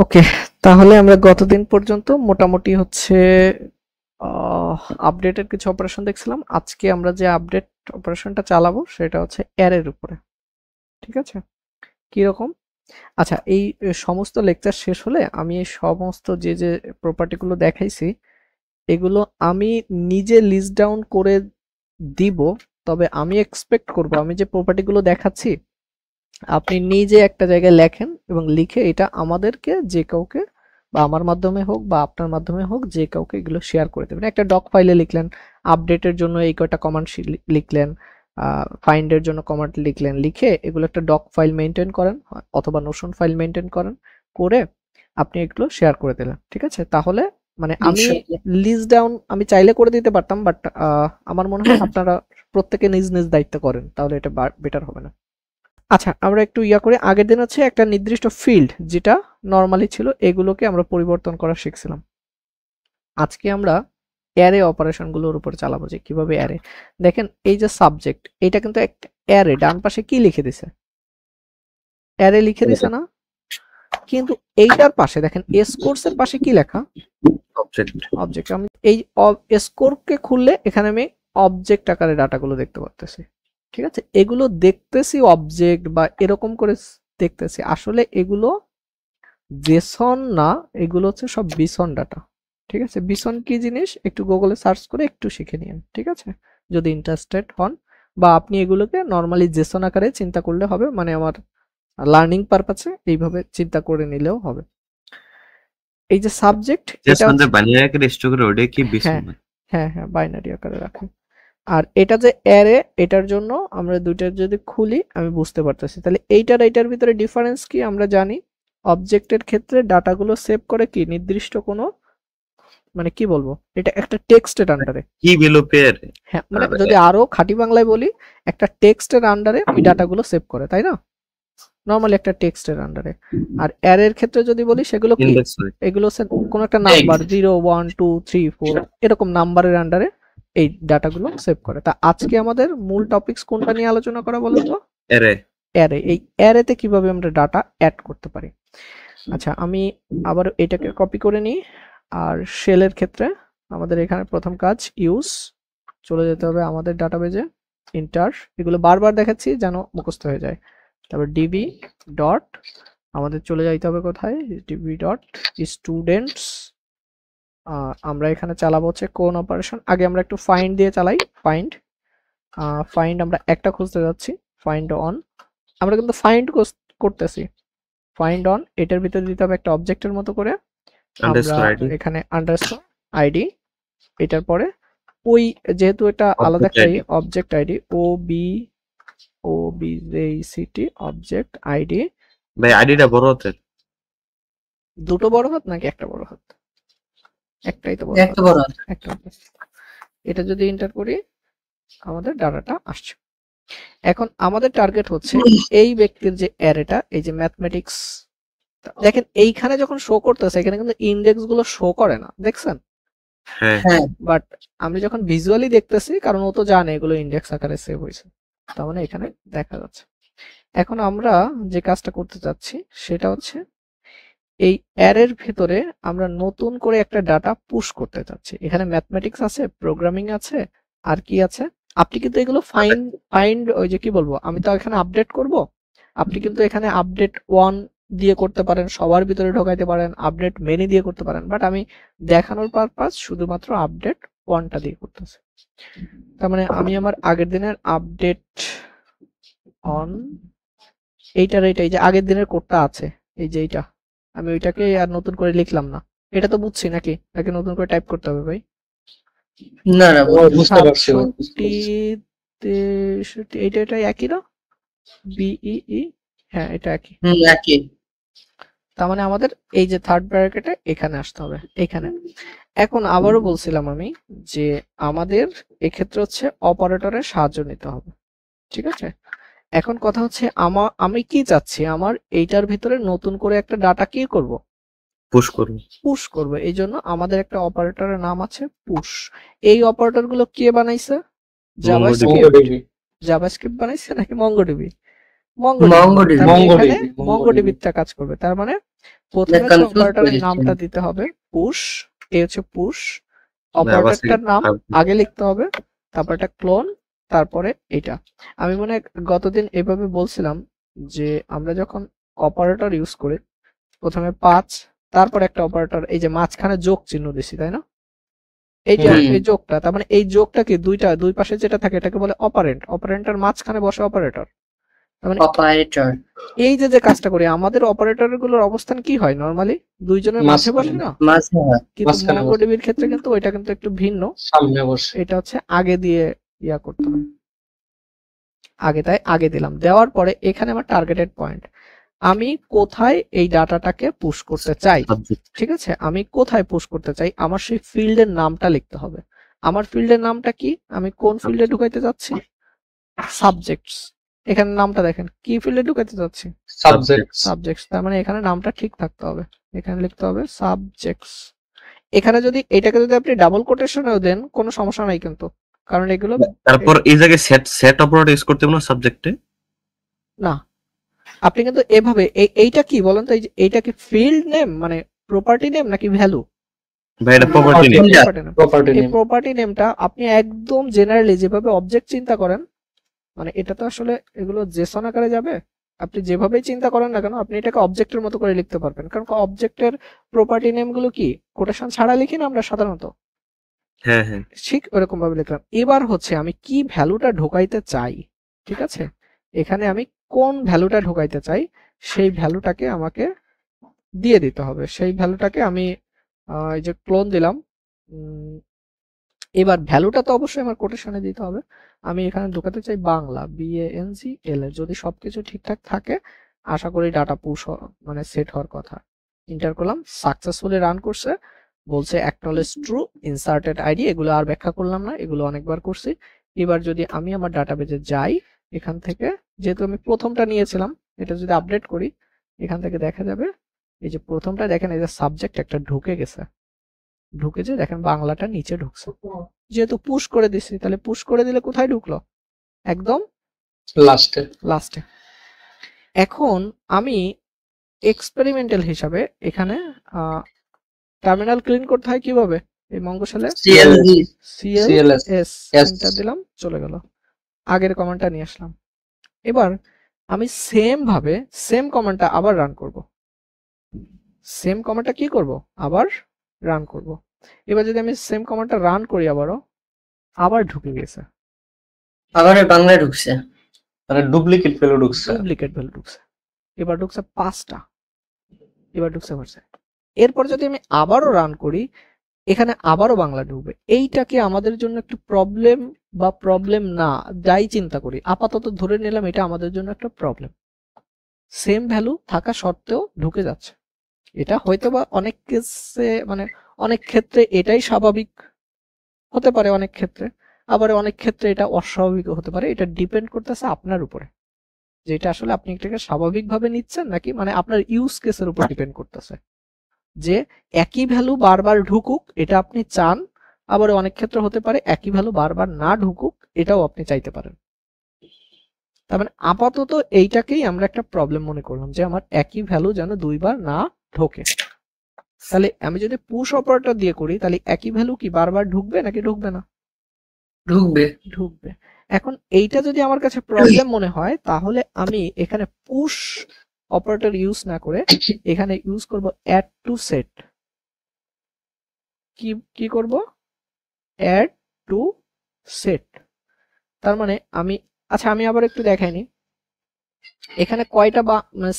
ওকে, তাহলে আমরা গতদিন পর্যন্ত মোটামুটি হচ্ছে আপডেটের কিছু অপারেশন দেখছিলাম। আজকে আমরা যে আপডেট অপারেশনটা চালাবো সেটা হচ্ছে অ্যারের উপরে। ঠিক আছে, কিরকম? আচ্ছা, এই সমস্ত লেকচার শেষ হলে আমি এই সমস্ত যে যে প্রপার্টিগুলো দেখাইছি এগুলো আমি নিজে লিস্ট ডাউন করে দিব। তবে আমি এক্সপেক্ট করব আমি যে প্রপার্টিগুলো দেখাচ্ছি আপনি নিজে একটা জায়গায় লেখেন এবং লিখে এটা আমাদেরকে যে কাউকে বা আমার মাধ্যমে হোক বা আপনার মাধ্যমে হোক যে কাউকে এগুলো শেয়ার করে দেবেন। একটা ডক ফাইলে লিখলেন, আপডেটের জন্য এই কয়টা কমান্ড লিখলেন, ফাইন্ডের জন্য কমান্ড লিখলেন, লিখে এগুলো একটা ডক ফাইল মেনটেন করেন অথবা নোশন ফাইল মেনটেন করেন, করে আপনি এগুলো শেয়ার করে দিলেন। ঠিক আছে, তাহলে মানে আমি লিস্ট ডাউন আমি চাইলে করে দিতে পারতাম, বাট আমার মনে হয় আপনারা প্রত্যেকে নিজ নিজ দায়িত্ব করেন, তাহলে এটা বেটার হবে না। আচ্ছা, আমরা একটু করে আগের দিন হচ্ছে একটা নির্দিষ্ট ফিল্ড যেটা নরমালি ছিল এগুলোকে আমরা পরিবর্তন করা শিখছিলাম। আজকে আমরা অ্যারে অপারেশনগুলোর উপর চালাবো, যে কিভাবে অ্যারে। দেখেন এই যে সাবজেক্ট, এটা কিন্তু একটা অ্যারে, ডান পাশে কি লিখে দিছে? অ্যারে লিখে দিছে না? কিন্তু এইটার পাশে দেখেন এস কোর্সের পাশে কি লেখা? অবজেক্ট। আমি এই এস কোরকে খুললে এখানে আমি অবজেক্ট আকারে ডাটাগুলো দেখতে পাচ্ছি। ঠিক আছে, এগুলো দেখতেছি অবজেক্ট বা এরকম করে দেখতেছি, আসলে এগুলো জেসন না, এগুলো হচ্ছে সব বিসন ডাটা। ঠিক আছে, বিসন কি জিনিস একটু গুগলে সার্চ করে একটু শিখে নিন। ঠিক আছে, যদি ইন্টারেস্টেড হন, বা আপনি এগুলোকে নরমালি জেসন আকারে চিন্তা করলে হবে, মানে আমার লার্নিং পারপাসে এইভাবে চিন্তা করে নিলেও হবে। এই যে সাবজেক্ট, এটা বাইনারি আকারে স্টোর করে ওটা কি বিসন? হ্যাঁ হ্যাঁ, বাইনারি আকারে রাখেন। আর এটা যে অ্যারে, এটার জন্য আমরা দুইটা যদি খুলি আমি বুঝতে পারতেছি। তাহলে এইটার ভিতরে ডিফারেন্স কি আমরা জানি। অবজেক্টের ক্ষেত্রে ডাটাগুলো সেভ করে কি নির্দিষ্ট কোনো, মানে কি বলবো, এটা একটা টেক্সটের আন্ডারে, কি ভ্যালু পেয়ার। হ্যাঁ, মানে যদি আরো খাঁটি বাংলায় বলি, একটা টেক্সটের আন্ডারে ওই ডাটাগুলো সেভ করে, তাই না? নরমালি একটা টেক্সটের আন্ডারে। আর অ্যারের ক্ষেত্রে যদি বলি সেগুলো কি, এগুলো কোন একটা নাম্বার 0 1 2 3 4 এরকম নাম্বারের আন্ডারে এই ডাটাগুলো সেভ করে। তা আজকে আমাদের মূল টপিকস কোনটা নিয়ে আলোচনা করা বলুন তো? অ্যারে। অ্যারে, এই অ্যারেতে কিভাবে আমরা ডাটা অ্যাড করতে পারি। আচ্ছা, আমি আবার এটাকে কপি করে নিই। আর শেলের ক্ষেত্রে আমাদের এখানে প্রথম কাজ ইউজ, চলে যেতে হবে আমাদের ডাটাবেজে, ইন্টার, এগুলো বারবার দেখাচ্ছি যেন মুখস্থ হয়ে যায়। তারপর ডিবি ডট, আমাদের চলে যাইতে হবে কোথায়, ডিবি ডট স্টুডেন্টস। আমরা এখানে চালাবো হচ্ছে কোন অপারেশন, আগে আমরা একটু ফাইন্ড দিয়ে চালাই। ফাইন্ড আমরা একটা খুঁজতে যাচ্ছি, ফাইন্ড অন, আমরা কিন্তু ফাইন্ড করতেছি। ফাইন্ড অন, এটার ভিতরে দিতে হবে একটা অবজেক্টের মতো করে, আমরা এখানে আন্ডারস্কোর আইডি, এটার পরে ওই যেহেতু এটা আলাদা একটা object ID, OBJECT object ID. ভাই আইডিটা বড় হাতের? দুটো বড় হাত নাকি একটা বড় হাত? একটাই তো বড় হাত, একটা। এটা যদি এন্টার করি আমাদের ডাটাটা আসছে। এখন আমাদের টার্গেট হচ্ছে এই ব্যক্তির যে অ্যারেটা, এই যে ম্যাথমেটিক্স, দেখেন এইখানে যখন শো করতেছে এখানে কিন্তু ইন্ডেক্স গুলো শো করে না, দেখছেন? হ্যাঁ, বাট আমি যখন ভিজুয়ালি দেখতেছি, কারণ ও তো জানে এগুলো ইন্ডেক্স আকারে সেভ হয়েছে, তার মানে এখানে দেখা যাচ্ছে। এখন আমরা যে কাজটা করতে চাচ্ছি সেটা হচ্ছে এই অ্যারের ভিতরে আমরা নতুন করে একটা ডাটা পুশ করতে চাচ্ছি। এখানে ম্যাথমেটিক্স আছে, প্রোগ্রামিং আছে, আর কি আছে, আপনি কিন্তু এগুলো ফাইন্ড ওই যে কি বলবো, আমি তো এখানে আপডেট করব, আপনি কিন্তু এখানে আপডেট 1 দিয়ে করতে পারেন, সবার ভিতরে ঢোকাইতে পারেন, আপডেট মেনি দিয়ে করতে পারেন, বাট আমি দেখানোর পারপাস শুধুমাত্র আপডেট 1টা দিয়ে করতেছি। তার মানে আমি আমার আগের দিনের আপডেট অন এইটার, এই যে আগের দিনের কোডটা আছে, এই যে এইটা, আমি ওইটাকে আর নতুন করে লিখলাম না। এটা তো বুঝছি নাকি নতুন করে টাইপ করতে হবে ভাই? না না, বুঝতে পারছি। এটা একই না? বিই, হ্যাঁ এটা একই। একই। তার মানে আমাদের এই যে থার্ড ব্র্যাকেটে এখানে আসতে হবে, এখানে। এখন আবারও বলছিলাম আমি যে আমাদের এক্ষেত্রে হচ্ছে অপারেটরের সাহায্য নিতে হবে। ঠিক আছে, এখন কথা হচ্ছে আমি কি চাচ্ছি, আমার এইটার ভিতরে নতুন করে একটা ডাটা কি করব, পুশ করব। এই জন্য আমাদের একটা অপারেটরের নাম আছে পুশ। এই অপারেটর গুলো কে বানাইছে? জাভাস্ক্রিপ্ট বানাইছে নাকি মঙ্গোডিবি? মঙ্গোডিবি। তার মানে এখানে মঙ্গোডিবি। মঙ্গোডিবিটা কাজ করবে। তার মানে প্রথমে হচ্ছে confuse অপারেটরের করে নামটা দিচ্ছি। দিতে হবে পুশ, এ হচ্ছে পুশ, ভাই আবার অপারেটরটার নাম আগে লিখতে হবে, তারপর একটা ক্লোন, তারপরে এটা। আমি মনে হয় গতদিন এভাবে বলছিলাম যে আমরা যখন অপারেটর ইউজ করি প্রথমে 5, তারপর একটা অপারেটর, এই যে মাঝখানে যোগ চিহ্ন দিছি, তাই না? এই যে হুম। এই যোগটা, তার মানে এই যোগটা কি দুই পাশে যেটা থাকে এটাকে বলে অপারেন্ট, অপারেন্টের মাঝখানে বসে অপারেটর। তার মানে অপারেটর এই যে কাজটা করি আমাদের অপারেটর গুলোর অবস্থান কি হয় নরমালি দুইজনের মাঝে বসে না, মাঝে হয়, কিন্তু মাঝখানে বসে। মঙ্গোডিবির ক্ষেত্রে কিন্তু ওইটা কিন্তু একটু ভিন্ন, সামনে বসে। এটা হচ্ছে আগে দিয়ে ইয়া করতে হয় আগে, তাই আগে দিলাম। দেওয়ার পরে এখানে আমার টার্গেটেড পয়েন্ট, আমি কোথায় এই ডাটাটাকে পুশ করতে চাই, সাবজেক্ট ঠিক আছে? আমি কোথায় পুশ করতে চাই আমার সেই ফিল্ডের নামটা লিখতে হবে। আমার ফিল্ডের নামটা কি, আমি কোন ফিল্ডে ঢুকাইতে যাচ্ছি? সাবজেক্টস। এখানে নামটা দেখেন কি ফিল্ডে ঢুকাইতে যাচ্ছি? সাবজেক্টস। তার মানে এখানে নামটা ঠিক থাকতে হবে, এখানে লিখতে হবে সাবজেক্টস। এখানে যদি এটাকে যদি আপনি ডাবল কোটেশনেও দেন কোনো সমস্যা নাই কিন্তু, কারণ এগুলো তারপর এই জায়গায় সেট অপারেটর ইউজ করতে হবে না সাবজেক্টে? না, আপনি কিন্তু এভাবে এইটা কি বলেন তো, এইটা কি ফিল্ড নেম মানে প্রপার্টি নেম নাকি ভ্যালু? ভাই এটা প্রপার্টি নেম। এই প্রপার্টি নেমটা আপনি একদম জেনারেলি যেভাবে অবজেক্ট চিন্তা করেন, মানে এটা তো আসলে এগুলো জেসন আকারে যাবে, আপনি যেভাবেই চিন্তা করেন না কেন আপনি এটাকে অবজেক্টের মতো করে লিখতে পারবেন, কারণ অবজেক্টের প্রপার্টি নেম গুলো কি কোটেশন ছাড়া লিখি না আমরা সাধারণত, হ্যাঁ হ্যাঁ ঠিক ওরকম ভাবে লিখলাম। এবার হচ্ছে আমি কি ভ্যালুটা ঢোকাইতে চাই, ঠিক আছে? এখানে আমি কোন ভ্যালুটা ঢোকাইতে চাই সেই ভ্যালুটাকে আমাকে দিয়ে দিতে হবে। সেই ভ্যালুটাকে আমি এই যে ক্লোন দিলাম। এবার ভ্যালুটা তো অবশ্যই আমার কোটেশনে দিতে হবে। আমি এখানে ঢোকাতে চাই বাংলা, BANGL, যদি সবকিছু ঠিকঠাক থাকে আশা করি ডাটা পুশ মানে সেট হওয়ার কথা। এন্টার করলাম, সাকসেসফুলি রান করছে, বলছে অ্যাকনলেজ ট্রু, ইনসার্টেড আইডি, এগুলো আর ব্যাখ্যা করলাম না, এগুলো অনেকবার করছি। এবার যদি আমি আমার ডাটাবেজে যাই, এখান থেকে যেহেতু আমি প্রথমটা নিয়েছিলাম এটা যদি আপডেট করি, এখান থেকে দেখা যাবে এই যে প্রথমটা দেখেন এই যে সাবজেক্ট একটা ঢুকে গেছে, ঢুকেছে দেখেন বাংলাটা নিচে ঢুকছে, যেহেতু পুশ করে দিছি তাহলে পুশ করে দিলে কোথায় ঢুকলো? একদম লাস্টে। এখন আমি এক্সপেরিমেন্টাল হিসাবে এখানে টার্মিনাল ক্লিন করতে হয় কিভাবে, এই মঙ্গোশালে CLS এন্টার দিলাম, চলে গেল। আগের কমান্ডটা নিয়ে আসলাম। এবার আমি সেম ভাবে সেম কমান্ডটা আবার রান করব, সেম কমান্ডটা কি করব আবার রান করব। এবার যদি আমি সেম কমান্ডটা রান করি আবার ঢুকে গেছে, আবার বাংলায় ঢুকছে, মানে ডুপ্লিকেট ভ্যালু ঢুকছে। এবার ঢুকছে 5টা, এবার ঢুকছে ভার্সে। এরপর যদি আমি আবারও রান করি এখানে আবারও বাংলা ঢুকবে। এইটা কি আমাদের জন্য একটু প্রবলেম বা প্রবলেম না, যাই চিন্তা করি আপাতত ধরে নিলাম এটা আমাদের জন্য একটা প্রবলেম। সেম ভ্যালু থাকা সত্ত্বেও ঢুকে যাচ্ছে, এটা হয়তো বা অনেক কেসে মানে অনেক ক্ষেত্রে এটাই স্বাভাবিক হতে পারে, অনেক ক্ষেত্রে আবার অনেক ক্ষেত্রে এটা অস্বাভাবিক হতে পারে। এটা ডিপেন্ড করতেছে আপনার উপরে, যে এটা আসলে আপনি এটাকে স্বাভাবিকভাবে নিচ্ছেন নাকি মানে আপনার ইউজ কেসের উপর ডিপেন্ড করতেছে, যে একই ভ্যালু বারবার ঢুকুক এটা আপনি চান, আবার অনেক ক্ষেত্রে হতে পারে একই ভ্যালু বারবার না ঢুকুক এটাও আপনি চাইতে পারেন। তার মানে আপাতত এইটাকেই আমরা একটা প্রবলেম মনে করলাম যে আমার একই ভ্যালু যেন দুইবার না ঢোকে। তাহলে আমি যদি পুশ অপারেটর দিয়ে করি তাহলে একই ভ্যালু কি বারবার ঢুকবে নাকি ঢুকবে না? ঢুকবে। এখন এইটা যদি আমার কাছে প্রবলেম মনে হয় তাহলে আমি এখানে পুশ অপারেটর ইউজ না করে এখানে ইউজ করব অ্যাড টু সেট। কি করব? Add to set. তার মানে আমি আমি আবার একটু দেখাইনি এখানে কয়টা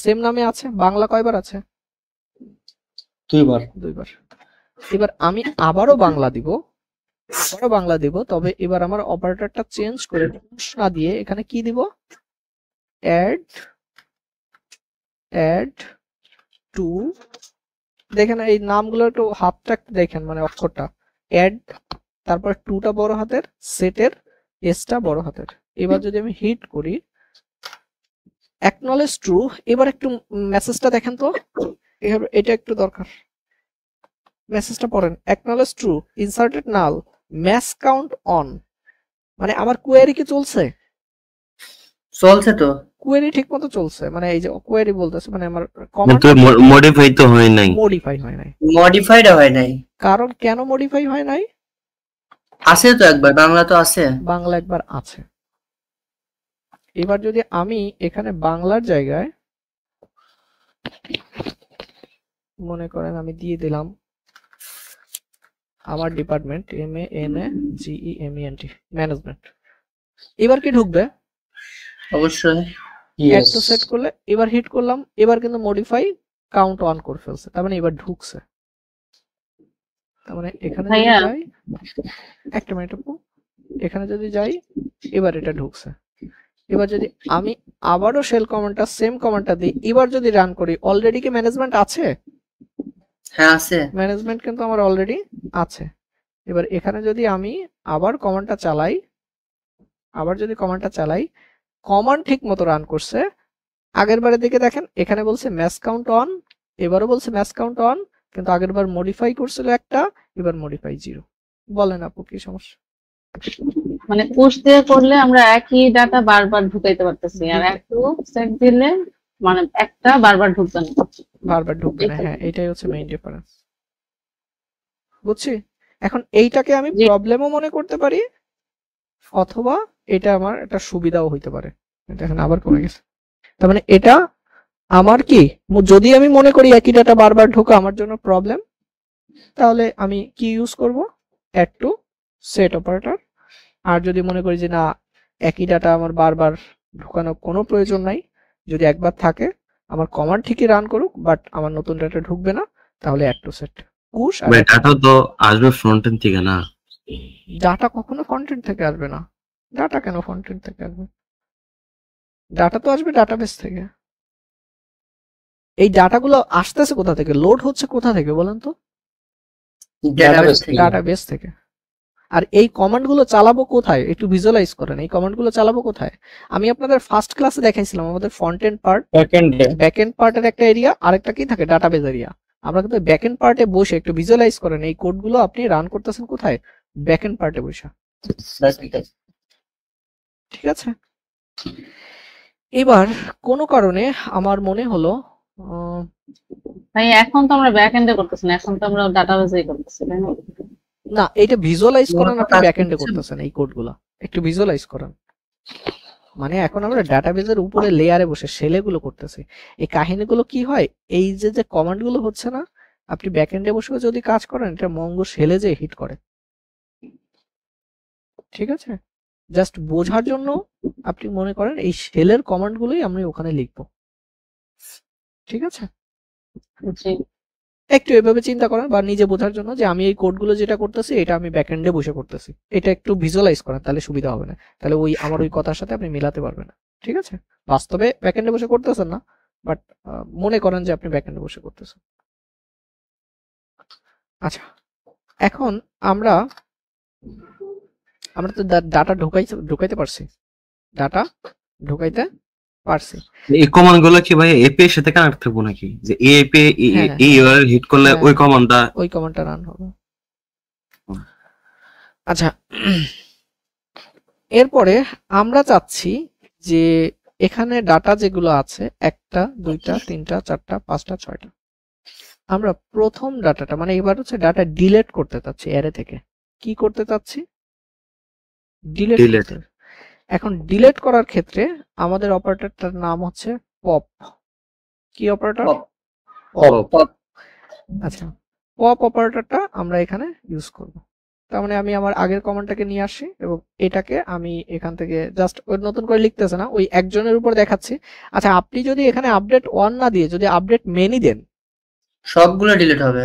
সেম নামে আছে, বাংলা কয়বার আছে? দুইবার। এবার আমি আবারও বাংলা দিব, তবে এবার আমার অপারেটরটা চেঞ্জ করে পুশ না দিয়ে এখানে কি দিব? অ্যাড টু, দেখেন এই নামগুলো একটু হাতটা দেখেন মানে অক্ষরটা, অ্যাড তারপর টুটা বড় হাতের, সেটের এসটা বড় হাতের। এবার যদি আমি হিট করি অ্যাকনলেজ ট্রু, এবার একটু মেসেজটা দেখেন তো, এটা একটু দরকার, মেসেজটা পড়েন। Acknowledge true, inserted null, match count on, মানে আমার কোয়েরি কি চলছে? চলছে তো, কোয়েরি ঠিক মতো চলছে, মানে এই যে কোয়েরি বলতেছে মানে আমার কিন্তু মডিফাই তো হয় নাই। মডিফাই হয় নাই। মডিফাইড হয় নাই, কারণ কেন মডিফাই হয় নাই? আছে তো একবার, বাংলা তো আছে। বাংলা একবার আছে। এবার যদি আমি এখানে বাংলার জায়গায় মনে করেন আমি দিয়ে দিলাম আমার ডিপার্টমেন্ট MANAGEMENT ম্যানেজমেন্ট, এবার কি ঢুকবে? অবশ্যই এক তো সেট করলে এবার হিট করলাম, এবার কিন্তু মডিফাই কাউন্ট অন করে ফেলছে, তার মানে এবার ঢুকছে। তার মানে এখানে যদি ভাইয়া। যাই, একটা মিনিট আপু, এখানে যদি যাই এবার এটা ঢুকছে। এবার যদি আমি আবারও শেল কমান্ডটা সেম কমান্ডটা দিই, এবার যদি রান করি, অলরেডি কি ম্যানেজমেন্ট আছে? হ্যাঁ আছে। ম্যানেজমেন্ট কিন্তু আমার অলরেডি আছে। এবার এখানে যদি আমি আবার কমান্ডটা চালাই, কমান্ড ঠিক মতো রান করছে। আগের বারের দিকে দেখেন এখানে বলছে ম্যাচ কাউন্ট অন, এবারও বলছে ম্যাচ কাউন্ট অন, কিন্তু আগের বার মডিফাই করছিল একটা, এবার মডিফাই 0। বলেন আপু কি সমস্যা? মানে পুশ দিয়ে করলে আমরা একই ডাটা বারবার ঢুকাইতে পারতেছি, আর একটু সেট দিলে মানে একটা বারবার ঢুকবে না। বারবার ঢুকবে না, হ্যাঁ এটাই হচ্ছে মেইন ডিফারেন্স। বুঝছি। এখন এইটাকে আমি জি। প্রবলেমও মনে করতে পারি, অথবা এটা আমার একটা সুবিধাও হইতে পারে। দেখেন আবার কমে গেছে। তার মানে এটা আমার কি, যদি আমি মনে করি একই ডাটা বারবার ঢোকা আমার জন্য প্রবলেম, তাহলে আমি কি ইউজ করব? Add to set operator. আর যদি মনে করি যে না, একই ডাটা আমার বারবার ঢোকানোর কোনো প্রয়োজন নাই, যদি একবার থাকে আমার কমান্ড ঠিকই রান করুক বাট আমার নতুন ডাটা ঢুকবে না, তাহলে অ্যাড টু সেট পুশ। আর ভাই ডাটা তো আসবে ফ্রন্ট এন্ড থেকে না? ডাটা কখনো কন্টেন্ট থেকে আসবে না। ডাটা কেন কন্টেন্ট থেকে আসবে? ডাটা তো আসবে ডাটাবেস থেকে। এই ডাটাগুলো আসতেছে কোথা থেকে, লোড হচ্ছে কোথা থেকে বলেন তো? ডেটাবেস থেকে। ডাটাবেস থেকে। আর এই কমান্ডগুলো চালাবো কোথায়, একটু ভিজুয়ালাইজ করেন। এই কমান্ডগুলো চালাবো কোথায়? আমি আপনাদের ফার্স্ট ক্লাসে দেখাইছিলাম আমাদের front end part, back end পার্টের একটা এরিয়া, আরেকটা কি থাকে, ডাটাবেস এরিয়া। আমরা কিন্তু ব্যাক এন্ড পার্টে বসে একটু ভিজুয়ালাইজ করেন, এই কোডগুলো আপনি রান করতেছেন কোথায়? ব্যাক এন্ড পার্টে বসে। ঠিক আছে। এবার কোনো কারণে আমার মনে হলো ভাই এখন তো আমরা ব্যাক এন্ডে করতেছি না, এখন তো আমরা ডাটাবেসেই করতেছি, তাই না? না, এটা ভিজুয়ালাইজ করেন, আপনি কাজ ব্যাক এন্ডে করছেন। করতেছেন এই কোডগুলো, একটু ভিজুয়ালাইজ করেন। মানে এখন আমরা ডাটাবেসের উপরে লেয়ারে বসে সেলেগুলো করতেছি। এই কাহিনীগুলো কি হয়, এই যে যে কমান্ডগুলো হচ্ছে না, আপনি ব্যাক এন্ডে বসে যদি কাজ করেন, এটা মঙ্গো সেলে যে হিট করে। ঠিক আছে, জাস্ট বোঝার জন্য আপনি মনে করেন এই সেলের কমান্ডগুলোই আমি ওখানে লিখবো। ঠিক আছে, জি। একটু এভাবে চিন্তা করেন, বা নিজে বোঝার জন্য যে আমি এই কোডগুলো যেটা করতেছি এটা আমি ব্যাকএন্ডে বসে করতেছি, এটা একটু ভিজুয়ালাইজ করেন, তাহলে সুবিধা হবে না। তাহলে ওই আমার ওই কথার সাথে আপনি মিলাতে পারবেন না। ঠিক আছে, বাস্তবে ব্যাকএন্ডে বসে করতেছেন না, বাট মনে করেন যে আপনি ব্যাকএন্ডে বসে করতেছেন। আচ্ছা, এখন আমরা তো ডাটা ঢুকাইতে পারছি, ডাটা ঢুকাইতে পারছি। এই কমান্ড গুলো কি ভাই এপি এর সাথে কানেক্ট থাকবো নাকি, যে এই এপি হ্যাঁ, এই ইউআরএল হিট করলে হ্যাঁ, ওই কমান্ডটা ওই কমান্ডটা রান হবে। আচ্ছা, এরপরে আমরা চাচ্ছি যে এখানে ডাটা যেগুলো আছে 1টা 2টা 3টা 4টা 5টা 6টা, আমরা প্রথম ডাটাটা মানে এবার হচ্ছে ডাটা ডিলিট করতে চাচ্ছি অ্যারে থেকে। কি করতে চাচ্ছি? Delete Delete। করতে। এখন ডিলিট করার ক্ষেত্রে আমাদের অপারেটরটার নাম হচ্ছে পপ। কি অপারেটর? পপ। আচ্ছা, পপ অপারেটরটা আমরা এখানে ইউজ করব। তার মানে আমি আমার আগের কমান্ডটাকে নিয়ে আসি এবং এটাকে আমি এখান থেকে জাস্ট নতুন করে লিখতেছে না, ওই একজনের উপর দেখাচ্ছি। আচ্ছা, আপনি যদি এখানে আপডেট 1 না দিয়ে যদি আপডেট মেনি দেন, সবগুলো ডিলিট হবে।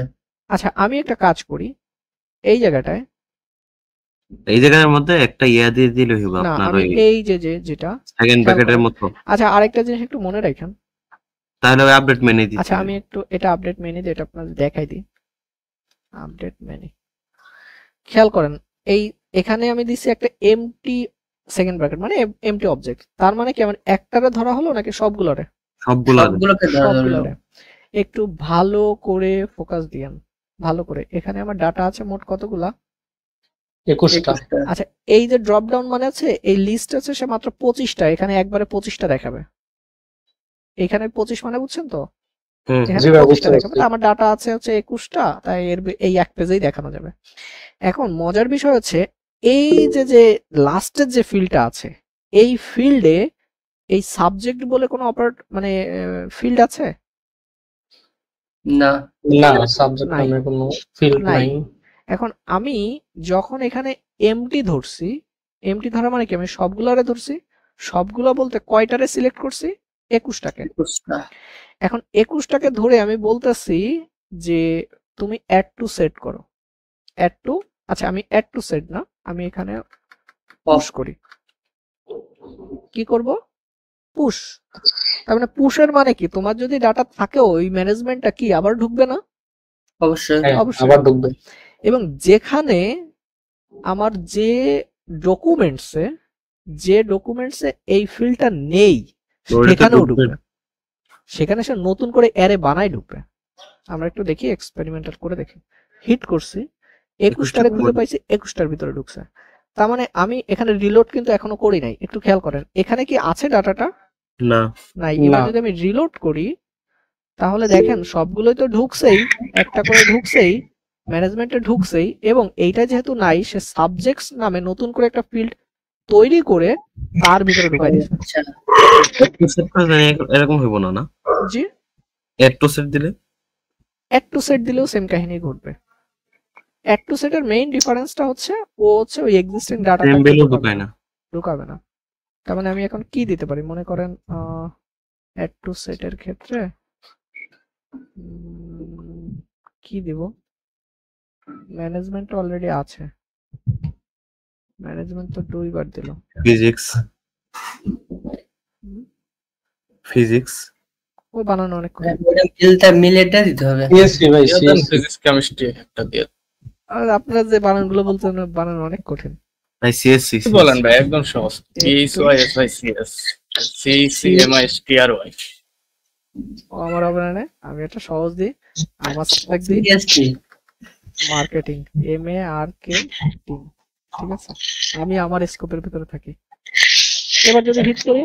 আচ্ছা আমি একটা কাজ করি, এই জায়গাটায় এই জায়গার মধ্যে একটা ইয়া দিয়ে দিলে হইব না, আপনার আমি ওই এই যে যেটা সেকেন্ড ব্র্যাকেটের মতো। আচ্ছা আরেকটা জিনিস একটু মনে রাখেন, তাহলে ওই আপডেট মেনে দিতে আচ্ছা আমি একটু এটা আপডেট মেনি দিয়ে এটা আপনাদের দেখাই দিই। আপডেট মেনি, খেয়াল করেন এই এখানে আমি দিছি একটা এমটি সেকেন্ড ব্র্যাকেট, মানে এমটি অবজেক্ট। তার মানে কি আমার একটারে ধরা হলো নাকি সবগুলোরে? সবগুলোকে ধরা হলো। সবগুলোরে। একটু ভালো করে ফোকাস দিয়েন, ভালো করে। এখানে আমার ডাটা আছে মোট কতগুলা? 21টা। আচ্ছা, এই যে ড্রপ ডাউন মানে আছে, এই লিস্ট আছে সে মাত্র 25টা, এখানে একবারে 25টা দেখাবে। এখানে 25 মানে বুঝছেন তো, হুম এখানে জি ভাই, 25টা বুঝতে দেখাবে, পারছি। আমার ডাটা আছে হচ্ছে 21টা, তাই এই এক পেজেই দেখানো যাবে। এখন মজার বিষয় হচ্ছে এই যে লাস্টের যে ফিল্ডটা আছে, এই ফিল্ডে এই সাবজেক্ট বলে কোনো মানে ফিল্ড আছে? না না, সাবজেক্ট নাই। নামে কোনো ফিল্ড নাই। নাই। এখন আমি যখন এখানে এমটি ধরছি, এমটি ধরা মানে কি, আমি সবগুলারে ধরছি, সবগুলা বলতে কয়টারে সিলেক্ট করছি? 21টাকে। এখন 21টাকে ধরে আমি বলতেছি যে তুমি অ্যাড টু সেট করো, অ্যাড টু, আচ্ছা আমি অ্যাড টু সেট না, আমি এখানে পুশ করি। কি করব? পুশ। তার মানে পুশের মানে কি, তোমার যদি ডাটা থাকেও ওই ম্যানেজমেন্টটা কি আবার ঢুকবে না? অবশ্যই অবশ্যই আবার ঢুকবে। এবং যেখানে আমার যে ডকুমেন্টসে এই ফিল্ডটা নেই সেখানেও ঢুকবে, সেখানে সে নতুন করে অ্যারে বানাই ঢুকবে। আমরা একটু দেখি, এক্সপেরিমেন্টাল করে দেখি। হিট করছি, 21টারে খুঁজে পাইছি, 21টার ভিতরে ঢুকছে। তার মানে আমি এখানে রিলোড কিন্তু এখনো করি নাই, একটু খেয়াল করেন এখানে কি আছে ডাটাটা? না নাই। এবার না। যদি আমি রিলোড করি তাহলে দেখেন সবগুলোই তো ঢুকছেই, একটা করে ঢুকছেই, ম্যানেজমেন্টে ঢুকছেই, এবং এইটা যেহেতু নাই সে সাবজেক্টস নামে নতুন করে একটা ফিল্ড তৈরি করে তার ভিতরে ঢুকাই দিয়েছে। আচ্ছা, সেট করে জানি এরকম হইব না, না জি, অ্যাড টু সেট দিলে অ্যাড টু সেট দিলেও সেম কাহিনী ঘটবে। অ্যাড টু সেটের মেইন ডিফারেন্সটা হচ্ছে ও হচ্ছে ওই এক্সিস্টিং ডাটাটা সেম ভ্যালু ঢুকায় না। ঢুকাবে না। তার মানে আমি এখন কি দিতে পারি, মনে করেন অ্যাড টু সেটের ক্ষেত্রে কি দিব? ম্যানেজমেন্ট অলরেডি আছে, ম্যানেজমেন্ট তো 2বার দিল। ফিজিক্স ও বানানো অনেক কঠিন। মিলেটা দিতে হবে। সিএসসি ভাই, ফিজিক্স কেমিস্ট্রি একটা দিয়ে। আর আপনারা যে বানানগুলো বলছেন বানানো অনেক কঠিন। ভাই সিএসসি কি বলেন ভাই, একদম সহজ। ESYSYCS CCMISTRY। ও আমার হবে না, আমি একটা সহজ দিই, আমার স্ট্যাক দিই, সিএসসি মার্কেটিং, MARKT, ঠিক আছে, আমি আমার স্কোপের ভিতরে থাকি। এবার যদি হিট করি,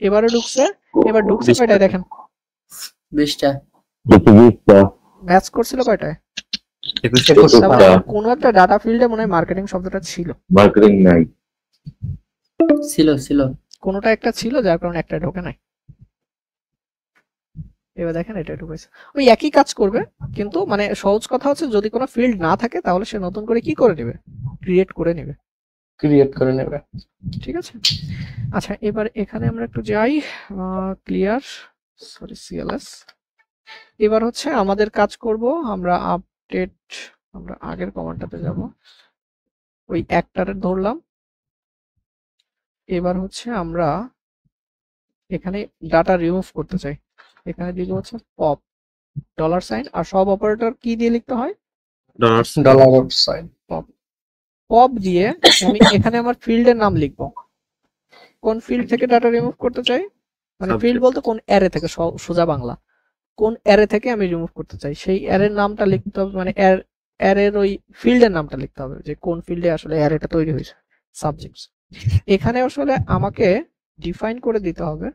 এবারে ঢুকছে, এবার ঢুকছে কয়টায় দেখেন? 20টা। ম্যাচ করছিল কয়টায়? 21টা। তার মানে কোনো একটা ডাটা ফিল্ডে মনে হয় মার্কেটিং শব্দটা ছিল, মার্কেটিং নাই, ছিল কোনোটা একটা ছিল যার কারণে একটা ঢোকে নাই। এবার দেখেন এটা ঢুকেছে, ওই একই কাজ করবে, কিন্তু মানে সহজ কথা হচ্ছে যদি কোনো ফিল্ড না থাকে তাহলে সে নতুন করে কি করে নেবে? ক্রিয়েট করে নেবে। ঠিক আছে। আচ্ছা এবার এখানে আমরা একটু যাই, ক্লিয়ার, সরি CLS। এবার হচ্ছে আমাদের কাজ করব আমরা আপডেট, আমরা আগের কমান্ডটাতে যাব, ওই একটারে ধরলাম। এবার হচ্ছে আমরা এখানে ডাটা রিমুভ করতে চাই, এখানে দিব হচ্ছে পপ $, আর সব অপারেটর কি দিয়ে লিখতে হয়? Dollar sign. পপ দিয়ে আমি এখানে আমার ফিল্ডের নাম লিখবো। কোন ফিল্ড থেকে ডাটা রিমুভ করতে চাই, মানে ফিল্ড বলতে কোন অ্যারে থেকে, সোজা বাংলা কোন অ্যারে থেকে আমি রিমুভ করতে চাই সেই অ্যারের নামটা লিখতে হবে, মানে অ্যারের ওই ফিল্ডের নামটা লিখতে হবে যে কোন ফিল্ডে আসলে অ্যারেটা তৈরি হয়েছে, সাবজেক্টস। এখানে আসলে আমাকে ডিফাইন করে দিতে হবে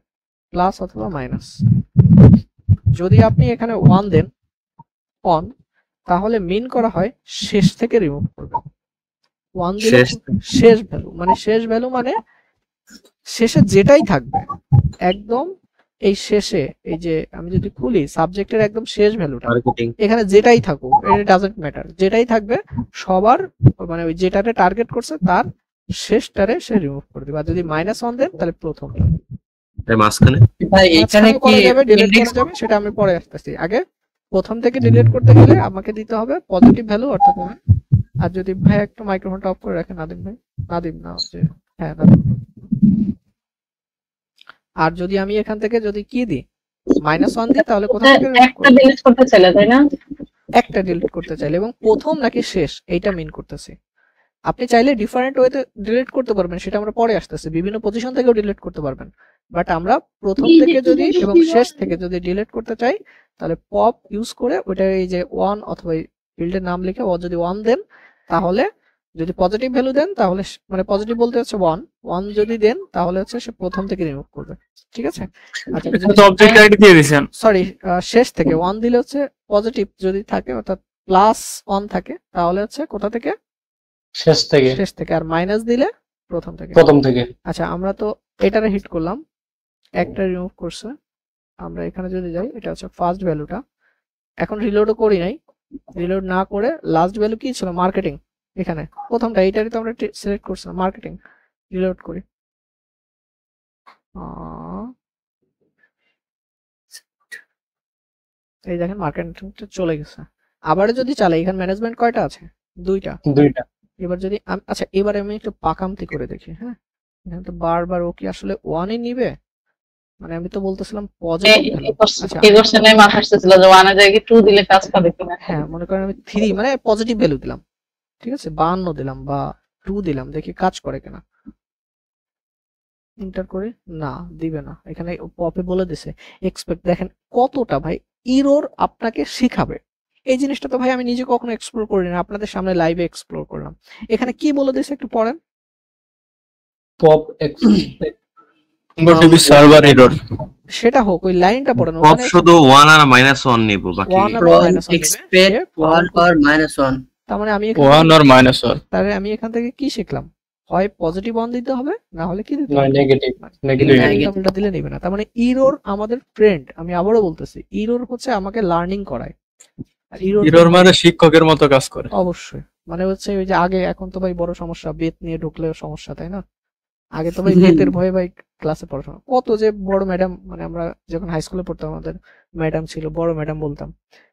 প্লাস অথবা মাইনাস। যদি আপনি এখানে 1 দেন অন, তাহলে মিন করা হয় শেষ থেকে রিমুভ করবে। 1 দিলে শেষ ভ্যালু, মানে শেষ ভ্যালু মানে শেষে যেটাই থাকবে একদম এই শেষে, এই যে আমি যদি খুলি সাবজেক্টের একদম শেষ ভ্যালুটা, এখানে যেটাই থাকুক এটা ডাজন্ট ম্যাটার, যেটাই থাকবে সবার মানে ওই যেটাতে টার্গেট করছে তার শেষটারে সে রিমুভ করে দিবে। আর যদি -1 দেন তাহলে প্রথমটা। মাঝখানে ভাই এখানে কি ডিলিট করা যাবে সেটা আমি পরে আসতেছি, আগে প্রথম থেকে ডিলিট করতে গেলে আমাকে দিতে হবে পজিটিভ ভ্যালু অর্থাৎ। আর যদি ভাই একটু মাইক্রোফোনটা অফ করে রাখেন নাদিম ভাই, নাদিম না যে হ্যাঁ নাদিম। আর যদি আমি এখান থেকে যদি কি দিই -1 দিই তাহলে কোথা থেকে একটা ডিলিট করতে চাইলে, তাই না? একটা ডিলিট করতে চাইলে, এবং প্রথম নাকি শেষ এইটা মিন করতেছি। আপনি চাইলে ডিফারেন্ট ওয়েতে ডিলিট করতে পারবেন, সেটা আমরা পরে আসতেছি, বিভিন্ন পজিশন থেকেও ডিলিট করতে পারবেন। বাট আমরা প্রথম থেকে যদি এবং শেষ থেকে যদি ডিলিট করতে চাই তাহলে পপ ইউজ করে ওইটা এই যে 1 অথবা ফিল্ডের নাম লিখে ও যদি 1 দেন তাহলে যদি পজিটিভ ভ্যালু দেন তাহলে মানে পজিটিভ বলতে হচ্ছে 1 যদি দেন তাহলে হচ্ছে সে প্রথম থেকে রিমুভ করবে, ঠিক আছে। আচ্ছা এটা তো অবজেক্ট আইডি দিয়ে দিয়েছেন। সরি, শেষ থেকে 1 দিলে হচ্ছে পজিটিভ যদি থাকে অর্থাৎ +1 থাকে তাহলে হচ্ছে কোথা থেকে, শেষ থেকে, আর মাইনাস দিলে প্রথম থেকে। আচ্ছা আমরা তো এটারে হিট করলাম, একটা রিমুভ করছে, আমরা এখানে যদি যাই এটা হচ্ছে ফার্স্ট ভ্যালুটা, এখন রিলোডও করি নাই, রিলোড না করে লাস্ট ভ্যালু কি ছিল মার্কেটিং, এখানে প্রথমটা এইটারই তো আমরা সিলেক্ট করছিলাম মার্কেটিং, রিলোড করি, এই দেখেন মার্কেটিংটা চলে গেছে। আবার যদি চালাই এখানে ম্যানেজমেন্ট কয়টা আছে, দুইটা। এবার যদি আচ্ছা এবারে আমি একটু পাকামতি করে দেখি, হ্যাঁ এখানে তো বারবার ও কি আসলে 1-ই নিবে, মানে আমি তো বলতেছিলাম পজিটিভ ভ্যালু। আচ্ছা এই কোশ্চেনে মাথা আসতেছিল যে 1 এর জায়গায় 2 দিলে কাজ পাবে কিনা। হ্যাঁ মনে করেন আমি 3 মানে পজিটিভ ভ্যালু দিলাম, ঠিক আছে 52 দিলাম বা 2 দিলাম, দেখি কাজ করে কিনা। এন্টার করে, না দিবে না, এখানে পপে বলে দিছে এক্সপেক্ট। দেখেন কতটা ভাই এরর আপনাকে শিখাবে, এই জিনিসটা তো ভাই আমি নিজে কখনো এক্সপ্লোর করি না, আপনাদের সামনে লাইভে এক্সপ্লোর করলাম। এখানে কি বলে দিছে একটু পড়েন। Pop MongoDB server error. সেটা হোক, ওই লাইনটা পড়েন, পপ শুধু 1 আর -1 নিব, বাকি 1 আর -1 এক্সপেক্ট 1 or -1। তার মানে আমি 1 আর -1। তাহলে আমি এখান থেকে কি শিখলাম, হয় পজিটিভ 1 দিতে হবে, না হলে কি দিতে নয় হবে নেগেটিভ। নেগেটিভটা দিলে নেবে না। তার মানে এরর আমাদের ফ্রেন্ড, আমি আবারও বলতেছি এরর হচ্ছে আমাকে লার্নিং করায়, আর এরর মানে শিক্ষকের মতো কাজ করে। অবশ্যই, মানে হচ্ছে ওই যে আগে, এখন তো ভাই বড় সমস্যা বেত নিয়ে ঢুকলেও সমস্যা, তাই না? আগে তো ভাই বেতের ভয়ে ভাই ক্লাসে পড়াশোনা, কত যে বড় ম্যাডাম, মানে আমরা যখন হাই স্কুলে পড়তাম আমাদের ম্যাডাম ছিল, বড় ম্যাডাম বলতাম,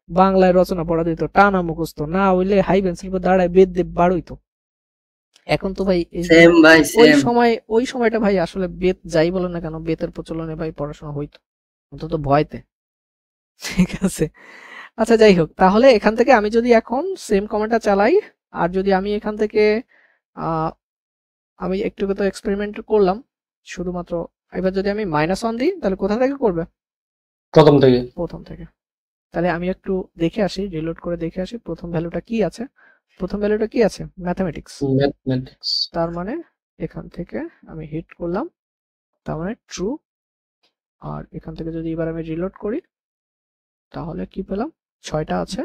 বাংলায় রচনা পড়া দিত, টানা মুখস্থ না হইলে হাই বেঞ্চের উপর দাঁড়ায় বেত দিয়ে বাড়ইতো। এখন তো ভাই ওই সময়টা ভাই আসলে বেত যাই বলো না কেন, বেতের প্রচলনে ভাই পড়াশোনা হইতো, অন্তত ভয়তে, ঠিক আছে। আচ্ছা যাই হোক, তাহলে এখান থেকে আমি যদি এখন সেম কমান্ডটা চালাই, আর যদি আমি এখান থেকে আমি একটু তো এক্সপেরিমেন্ট করলাম শুধুমাত্র, এবার যদি আমি -1 দিই তাহলে কোথা থেকে করবে, প্রথম থেকে। তাহলে আমি একটু দেখে আসি, রিলোড করে দেখে আসি প্রথম ভ্যালুটা কি আছে। প্রথম ভ্যালুটা কি আছে, ম্যাথমেটিক্স। তার মানে এখান থেকে আমি হিট করলাম, তার মানে ট্রু। আর এখান থেকে যদি এবার আমি রিলোড করি তাহলে কি পেলাম, 6টা আছে,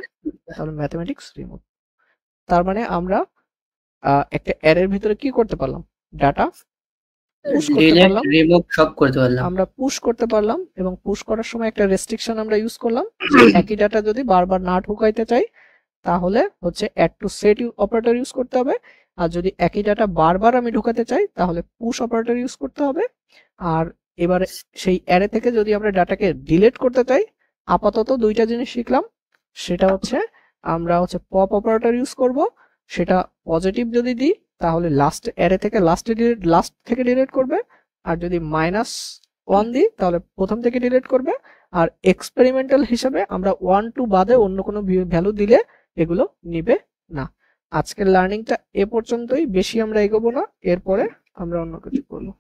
তাহলে ম্যাথমেটিক্স রিমুভ। তার মানে আমরা একটা অ্যারের ভিতরে কি করতে পারলাম, ডাটা পুশ করতে পারলাম, রিমুভ সব করতে পারলাম, আমরা পুশ করতে পারলাম, এবং পুশ করার সময় একটা রেস্ট্রিকশন আমরা ইউজ করলাম, একই ডাটা যদি বারবার না ঢুকাইতে চাই তাহলে হচ্ছে add to set operator use করতে হবে, আর যদি একই ডাটা বারবার আমি ঢুকাতে চাই তাহলে পুশ অপারেটর ইউজ করতে হবে। আর এবারে সেই অ্যারে থেকে যদি আমরা ডাটাকে ডিলিট করতে চাই, আপাতত দুইটা জিনিস শিখলাম, সেটা হচ্ছে আমরা হচ্ছে পপ অপারেটর ইউজ করব, সেটা পজিটিভ যদি দিই তাহলে লাস্ট অ্যারে থেকে লাস্ট থেকে ডিলিট করবে, আর যদি -1 দিই তাহলে প্রথম থেকে ডিলিট করবে। আর এক্সপেরিমেন্টাল হিসেবে আমরা 1 2 বাদে অন্য কোনো ভ্যালু দিলে এগুলো নিবে না। আজকের লার্নিংটা এ পর্যন্তই, বেশি আমরা এগোবো না, এরপরে আমরা অন্য কিছু করবো।